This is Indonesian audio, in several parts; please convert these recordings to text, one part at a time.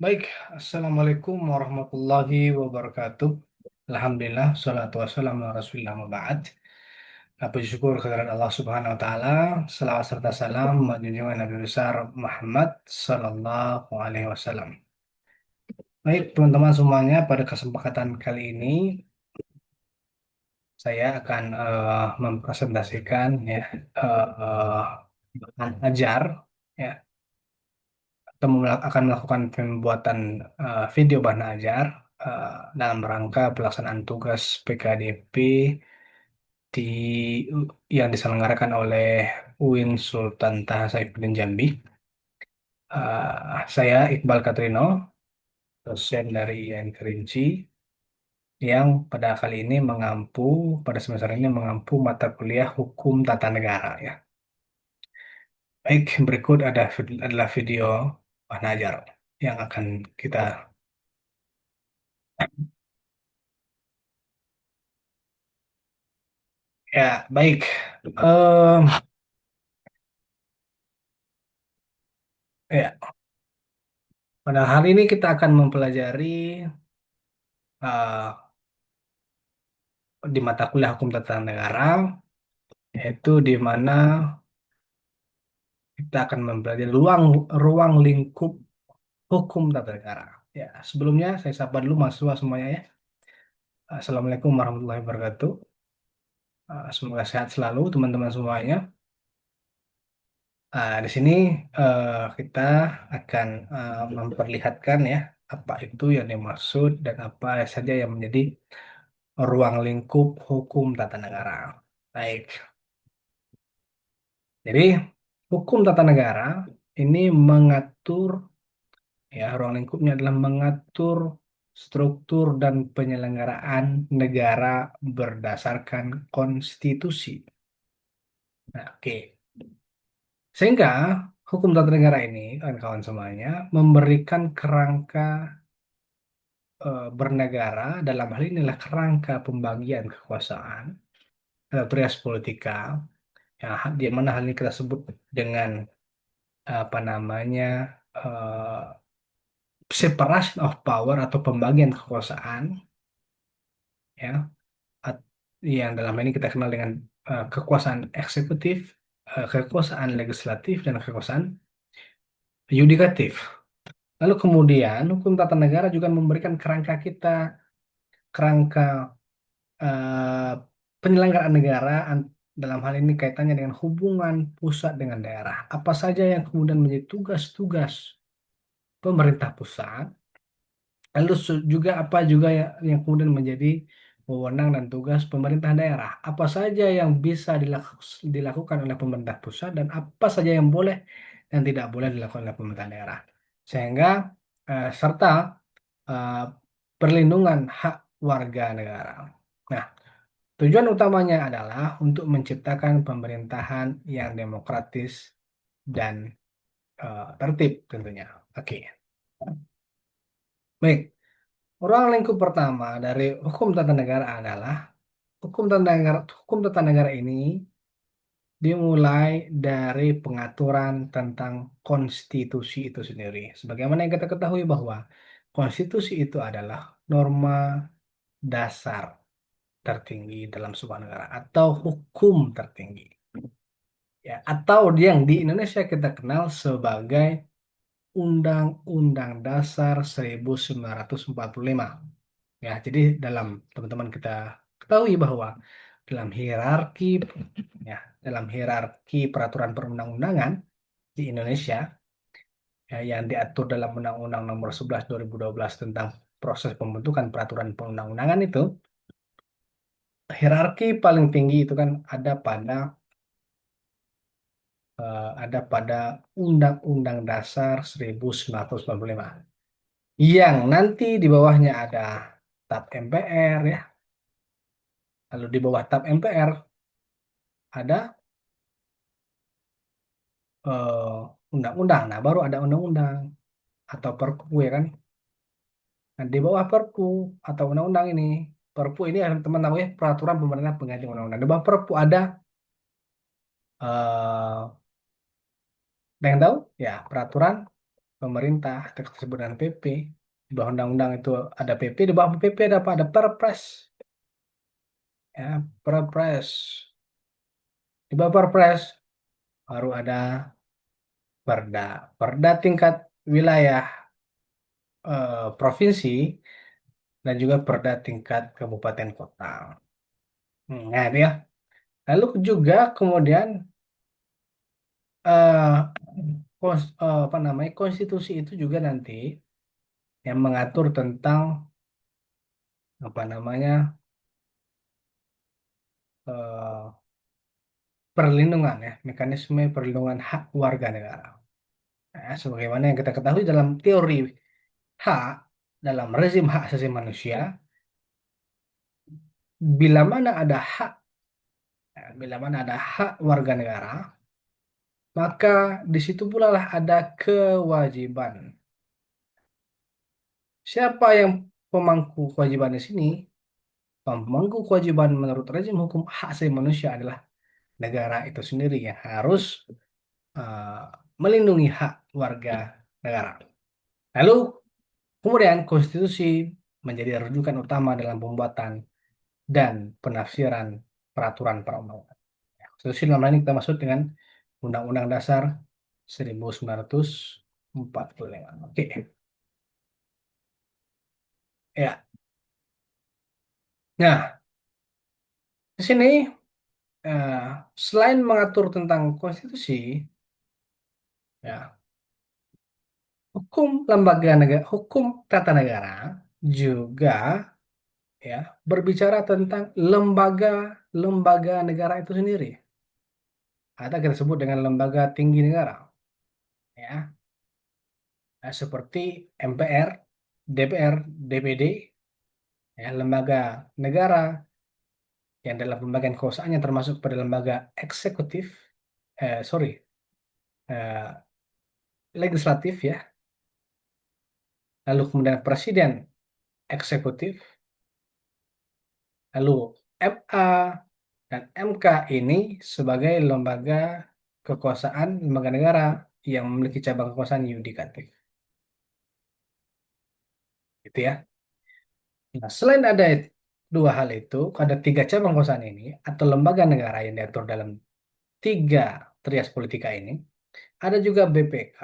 Baik, Assalamualaikum warahmatullahi wabarakatuh. Alhamdulillah, salatu wassalamu ala rasulillah wa ba'd. Puji syukur kehadirat Allah Subhanahu wa Ta'ala. Salawat serta salam junjungan Nabi besar Muhammad Sallallahu Alaihi Wasallam. Baik, teman-teman semuanya, pada kesempatan kali ini saya akan mempresentasikan ya bahan ajar ya atau akan melakukan pembuatan video bahan ajar dalam rangka pelaksanaan tugas PKDP di yang diselenggarakan oleh UIN Sultan Taha Saifuddin Jambi. Saya Iqbal Katrino, dosen dari IAIN Kerinci, yang pada kali ini pada semester ini mengampu mata kuliah Hukum Tata Negara ya. Baik, berikut adalah video bahan ajar yang akan kita. Ya, baik. Ya, pada hari ini kita akan mempelajari eh, di mata kuliah Hukum Tata Negara, yaitu di mana kita akan mempelajari ruang ruang lingkup hukum tata negara. Ya, sebelumnya saya sapa dulu mahasiswa semuanya ya. Assalamualaikum warahmatullahi wabarakatuh. Semoga sehat selalu teman-teman semuanya. Di sini kita akan memperlihatkan ya apa itu yang dimaksud dan apa saja yang menjadi ruang lingkup hukum tata negara. Baik, jadi hukum tata negara ini mengatur ya ruang lingkupnya adalah mengatur struktur dan penyelenggaraan negara berdasarkan konstitusi. Nah, oke. Sehingga hukum tata negara ini, kawan-kawan semuanya, memberikan kerangka bernegara dalam hal ini adalah kerangka pembagian kekuasaan atau trias politika, ya, di mana hal ini kita sebut dengan apa namanya eh, separation of power atau pembagian kekuasaan, ya, at- yang dalam hal ini kita kenal dengan kekuasaan eksekutif, kekuasaan legislatif, dan kekuasaan yudikatif. Lalu kemudian hukum tata negara juga memberikan kerangka eh, penyelenggaraan negara dalam hal ini kaitannya dengan hubungan pusat dengan daerah. Apa saja yang kemudian menjadi tugas-tugas pemerintah pusat, lalu juga apa juga yang kemudian menjadi wewenang dan tugas pemerintah daerah. Apa saja yang bisa dilakukan oleh pemerintah pusat dan apa saja yang boleh dan tidak boleh dilakukan oleh pemerintah daerah. Sehingga serta eh, perlindungan hak warga negara. Nah, tujuan utamanya adalah untuk menciptakan pemerintahan yang demokratis dan tertib tentunya. Oke, baik. Ruang lingkup pertama dari hukum tata negara adalah hukum tata negara ini dimulai dari pengaturan tentang konstitusi itu sendiri. Sebagaimana yang kita ketahui bahwa konstitusi itu adalah norma dasar tertinggi dalam sebuah negara atau hukum tertinggi. Ya, atau yang di Indonesia kita kenal sebagai Undang-Undang Dasar 1945. Ya, jadi teman-teman kita ketahui bahwa dalam hierarki ya, dalam hierarki peraturan perundang-undangan di Indonesia ya, yang diatur dalam Undang-Undang Nomor 11 2012 tentang proses pembentukan peraturan perundang-undangan itu, hierarki paling tinggi itu kan ada pada Undang-Undang Dasar 1945 yang nanti di bawahnya ada TAP MPR ya, lalu di bawah TAP MPR ada eh, undang-undang. Nah, baru ada undang-undang atau Perpu ya kan. Nah, di bawah Perpu atau undang-undang ini, Perpu ini yang teman tahu ya, peraturan pemerintah pengganti undang-undang. Di bawah Perpu ada ada yang tahu? Ya, peraturan pemerintah tersebut dengan PP. Di bawah undang-undang itu ada PP, di bawah PP ada apa? Ada Perpres. Ya, Perpres. Di bawah Perpres baru ada Perda. Perda tingkat wilayah provinsi dan juga Perda tingkat kabupaten kota. Nah, dia. Lalu juga kemudian eh, apa namanya konstitusi itu juga nanti yang mengatur tentang apa namanya eh, perlindungan ya, mekanisme perlindungan hak warga negara. Nah, sebagaimana yang kita ketahui dalam teori hak, dalam rezim hak asasi manusia, bila mana ada hak, bila mana ada hak warga negara, maka di situ pula lah ada kewajiban. Siapa yang pemangku kewajiban di sini? Pemangku kewajiban menurut rezim hukum hak asasi manusia adalah negara itu sendiri yang harus eh, melindungi hak warga negara. Lalu kemudian konstitusi menjadi rujukan utama dalam pembuatan dan penafsiran peraturan perundang-undangan. Konstitusi dalam hal ini kita maksud dengan Undang-Undang Dasar 1945. Oke, ya. Nah, di sini eh, selain mengatur tentang konstitusi, ya, hukum lembaga negara, hukum tata negara juga ya berbicara tentang lembaga-lembaga negara itu sendiri. Ada kita sebut dengan lembaga tinggi negara, ya. Nah, seperti MPR, DPR, DPD, ya, lembaga negara yang dalam pembagian kekuasaannya termasuk pada lembaga eksekutif, sorry, eh, legislatif ya, lalu kemudian presiden eksekutif, lalu MA dan MK ini sebagai lembaga kekuasaan lembaga negara yang memiliki cabang kekuasaan yudikatif, gitu ya. Nah, selain ada dua hal itu, ada tiga cabang kekuasaan ini atau lembaga negara yang diatur dalam tiga trias politika ini, ada juga BPK,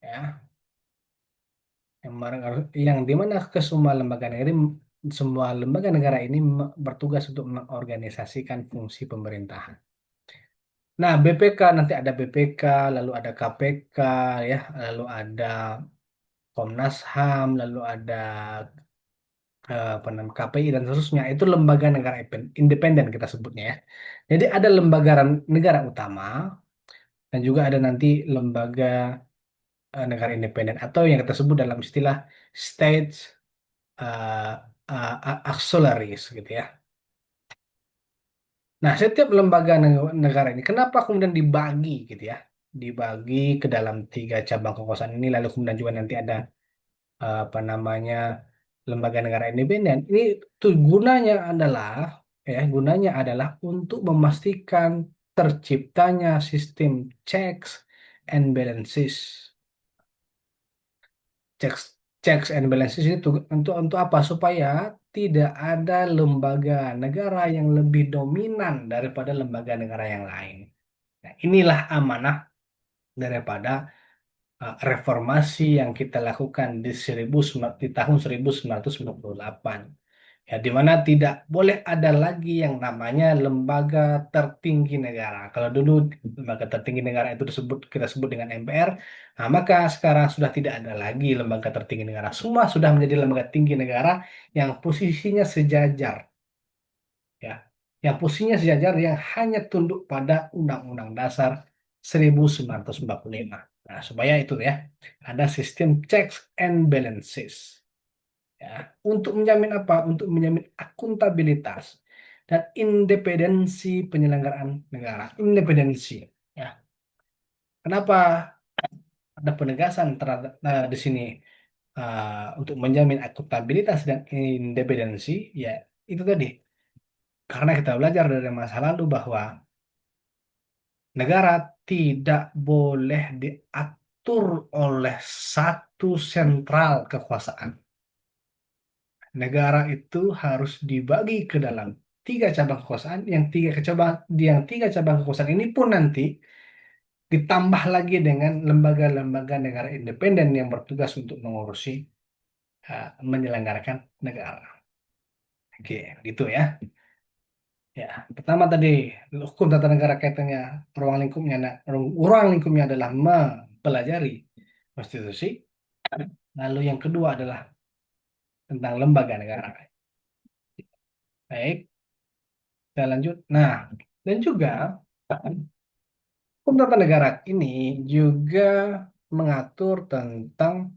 ya, yang dimana ke semua lembaga negara ini bertugas untuk mengorganisasikan fungsi pemerintahan. Nah, BPK nanti ada BPK, lalu ada KPK, ya, lalu ada Komnas HAM, lalu ada apa namanya KPI dan seterusnya. Itu lembaga negara independen kita sebutnya ya. Jadi ada lembaga negara utama dan juga ada nanti lembaga negara independen atau yang kita sebut dalam istilah state uh, auxiliaries gitu ya. Nah, setiap lembaga negara ini kenapa kemudian dibagi gitu ya? Dibagi ke dalam tiga cabang kekuasaan ini lalu kemudian juga nanti ada apa namanya lembaga negara independen. Ini tuh gunanya adalah untuk memastikan terciptanya sistem checks and balances. checks checks and balances itu untuk apa? Supaya tidak ada lembaga negara yang lebih dominan daripada lembaga negara yang lain. Nah, inilah amanah daripada reformasi yang kita lakukan di tahun 1998. Ya, di mana tidak boleh ada lagi yang namanya lembaga tertinggi negara. Kalau dulu lembaga tertinggi negara itu kita sebut dengan MPR, nah maka sekarang sudah tidak ada lagi lembaga tertinggi negara. Semua sudah menjadi lembaga tinggi negara yang posisinya sejajar, ya, yang posisinya sejajar yang hanya tunduk pada Undang-Undang Dasar 1945. Nah, supaya itu ya, ada sistem checks and balances. Ya, untuk menjamin apa? Untuk menjamin akuntabilitas dan independensi penyelenggaraan negara. Independensi. Ya, kenapa ada penegasan terhadap di sini untuk menjamin akuntabilitas dan independensi? Ya, itu tadi. Karena kita belajar dari masa lalu bahwa negara tidak boleh diatur diatur oleh satu sentral kekuasaan. Negara itu harus dibagi ke dalam tiga cabang kekuasaan, yang tiga cabang kekuasaan ini pun nanti ditambah lagi dengan lembaga-lembaga negara independen yang bertugas untuk mengurusi menyelenggarakan negara. Oke, gitu ya. Ya, pertama tadi hukum tata negara kaitannya ruang lingkupnya adalah mempelajari konstitusi. Lalu yang kedua adalah tentang lembaga negara. Baik, kita lanjut. Nah, dan juga hukum tata negara ini juga mengatur tentang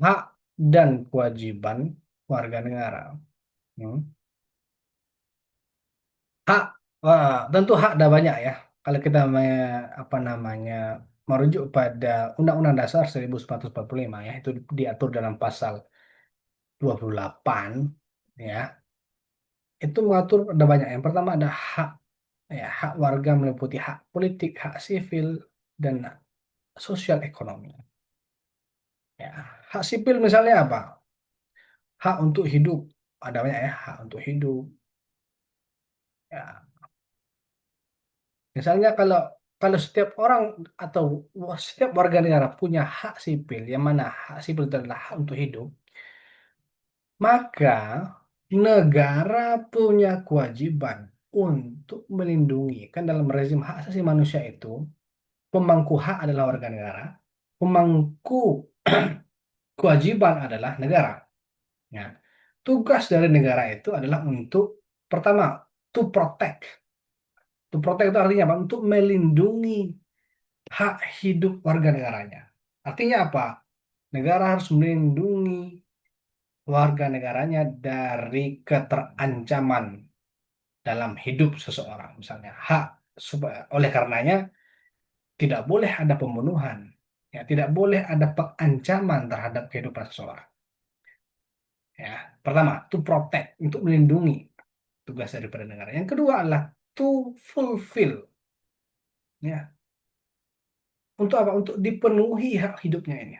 hak dan kewajiban warga negara. Hmm. Hak, tentu hak ada banyak ya. Kalau kita apa namanya merujuk pada Undang-Undang Dasar 1945 ya, itu diatur dalam pasal 28 ya. Itu mengatur ada banyak. Yang pertama ada hak ya, hak warga meliputi hak politik, hak sivil dan sosial ekonomi. Ya, hak sipil misalnya apa? Hak untuk hidup. Ada banyak ya, hak untuk hidup. Ya, misalnya kalau kalau setiap orang atau setiap warga negara punya hak sipil, yang mana hak sipil itu adalah hak untuk hidup, maka negara punya kewajiban untuk melindungi. Kan dalam rezim hak asasi manusia itu, pemangku hak adalah warga negara, pemangku kewajiban adalah negara. Ya. Tugas dari negara itu adalah untuk pertama, to protect. To protect itu artinya apa? Untuk melindungi hak hidup warga negaranya. Artinya apa? Negara harus melindungi warga negaranya dari keterancaman dalam hidup seseorang. Misalnya hak oleh karenanya tidak boleh ada pembunuhan. Ya, tidak boleh ada pengancaman terhadap kehidupan seseorang. Ya, pertama, to protect, untuk melindungi, tugas daripada negara. Yang kedua adalah to fulfill, ya, untuk apa? Untuk dipenuhi hak hidupnya ini,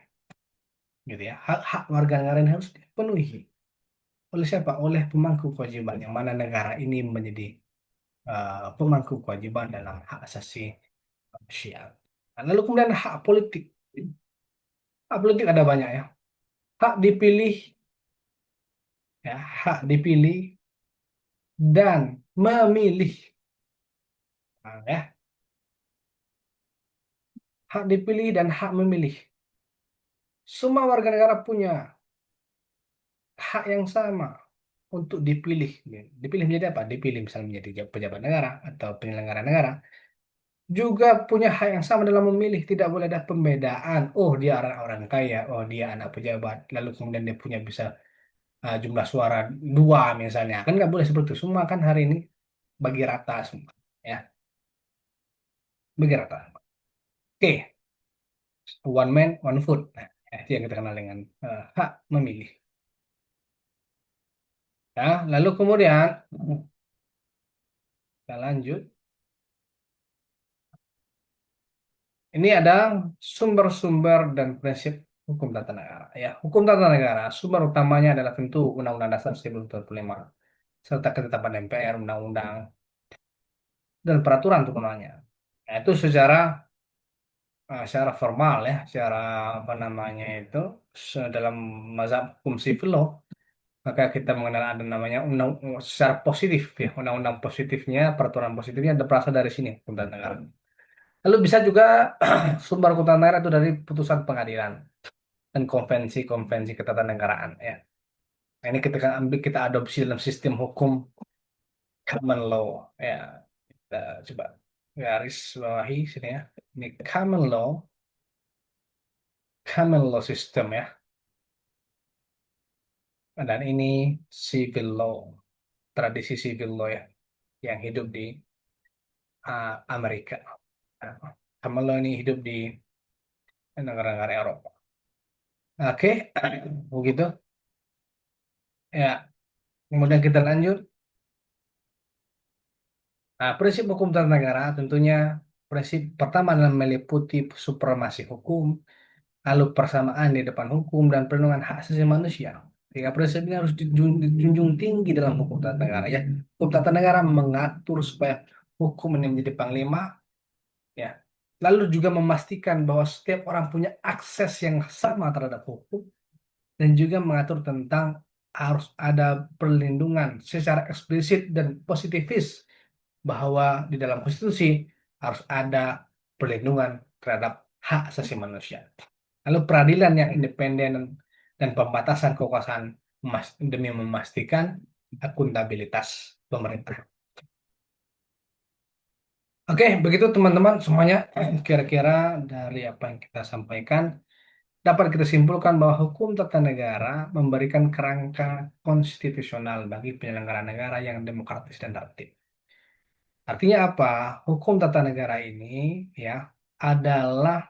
gitu ya. Hak warga negara ini harus dipenuhi oleh siapa? Oleh pemangku kewajiban, yang mana negara ini menjadi pemangku kewajiban dalam hak asasi manusia. Nah, lalu kemudian hak politik. Hak politik ada banyak ya. Hak dipilih, ya, hak dipilih dan memilih. Nah, ya, hak dipilih dan hak memilih. Semua warga negara punya hak yang sama untuk dipilih. Dipilih menjadi apa? Dipilih misalnya menjadi pejabat negara atau penyelenggara negara. Juga punya hak yang sama dalam memilih. Tidak boleh ada pembedaan. Oh, dia orang kaya. Oh, dia anak pejabat. Lalu kemudian dia punya bisa jumlah suara dua misalnya. Kan nggak boleh seperti itu. Semua kan hari ini bagi rata semua. Ya, bagi rata. Oke, one man, one vote. Nah, itu yang kita kenal dengan hak memilih. Ya, lalu kemudian kita lanjut. Ini ada sumber-sumber dan prinsip hukum tata negara. Ya, hukum tata negara, sumber utamanya adalah tentu Undang-Undang Dasar 1945 serta ketetapan MPR, undang-undang dan peraturan turunannya. Nah, itu secara formal ya, secara apa namanya itu dalam mazhab hukum civil law, maka kita mengenal ada namanya undang secara positif ya, undang-undang positifnya, peraturan positifnya ada berasal dari sini hukum tata negara. Lalu bisa juga sumber hukum tata negara itu dari putusan pengadilan dan konvensi-konvensi ketatanegaraan ya. Nah, ini kita kan ambil, kita adopsi dalam sistem hukum common law ya. Kita coba garis bawahi sini ya. Ini common law system ya. Dan ini civil law, tradisi civil law ya, yang hidup di Amerika. Nah, common law ini hidup di negara-negara Eropa. Oke, begitu. Ya, kemudian kita lanjut. Nah, prinsip hukum tata negara tentunya Prinsip pertama adalah meliputi supremasi hukum, lalu persamaan di depan hukum dan perlindungan hak asasi manusia. Tiga prinsip ini harus dijunjung tinggi dalam hukum tata negara ya. Hukum tata negara mengatur supaya hukum ini menjadi panglima ya. Lalu juga memastikan bahwa setiap orang punya akses yang sama terhadap hukum dan juga mengatur tentang harus ada perlindungan secara eksplisit dan positifis bahwa di dalam konstitusi harus ada perlindungan terhadap hak asasi manusia. Lalu peradilan yang independen dan pembatasan kekuasaan demi memastikan akuntabilitas pemerintah. Oke, begitu teman-teman semuanya. Kira-kira dari apa yang kita sampaikan, dapat kita simpulkan bahwa hukum tata negara memberikan kerangka konstitusional bagi penyelenggaraan negara yang demokratis dan tertib. Artinya apa? Hukum tata negara ini ya adalah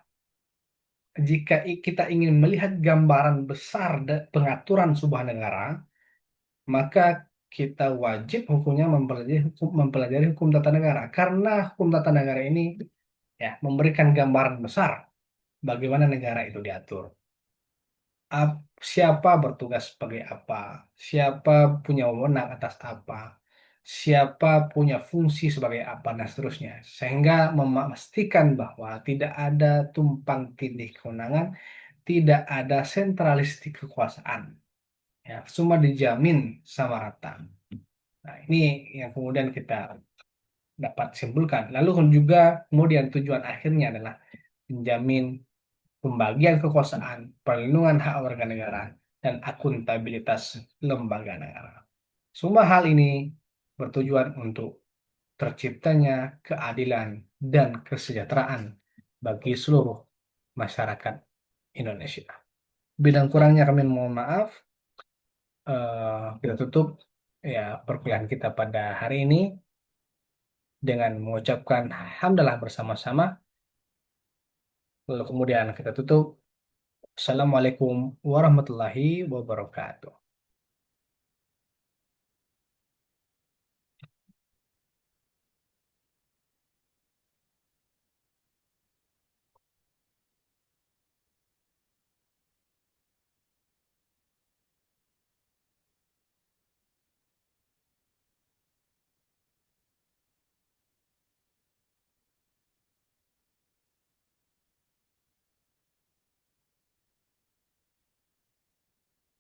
jika kita ingin melihat gambaran besar pengaturan sebuah negara, maka kita wajib hukumnya mempelajari hukum tata negara karena hukum tata negara ini ya memberikan gambaran besar bagaimana negara itu diatur. Siapa bertugas sebagai apa, siapa punya wewenang atas apa, siapa punya fungsi sebagai apa, dan seterusnya. Sehingga memastikan bahwa tidak ada tumpang tindih kewenangan, tidak ada sentralistik kekuasaan. Ya, semua dijamin sama rata. Nah, ini yang kemudian kita dapat simpulkan. Lalu juga kemudian tujuan akhirnya adalah menjamin pembagian kekuasaan, perlindungan hak warga negara, dan akuntabilitas lembaga negara. Semua hal ini bertujuan untuk terciptanya keadilan dan kesejahteraan bagi seluruh masyarakat Indonesia. Bidang kurangnya kami mohon maaf. Kita tutup ya perkuliahan kita pada hari ini dengan mengucapkan hamdalah bersama-sama. Lalu kemudian kita tutup. Assalamualaikum warahmatullahi wabarakatuh.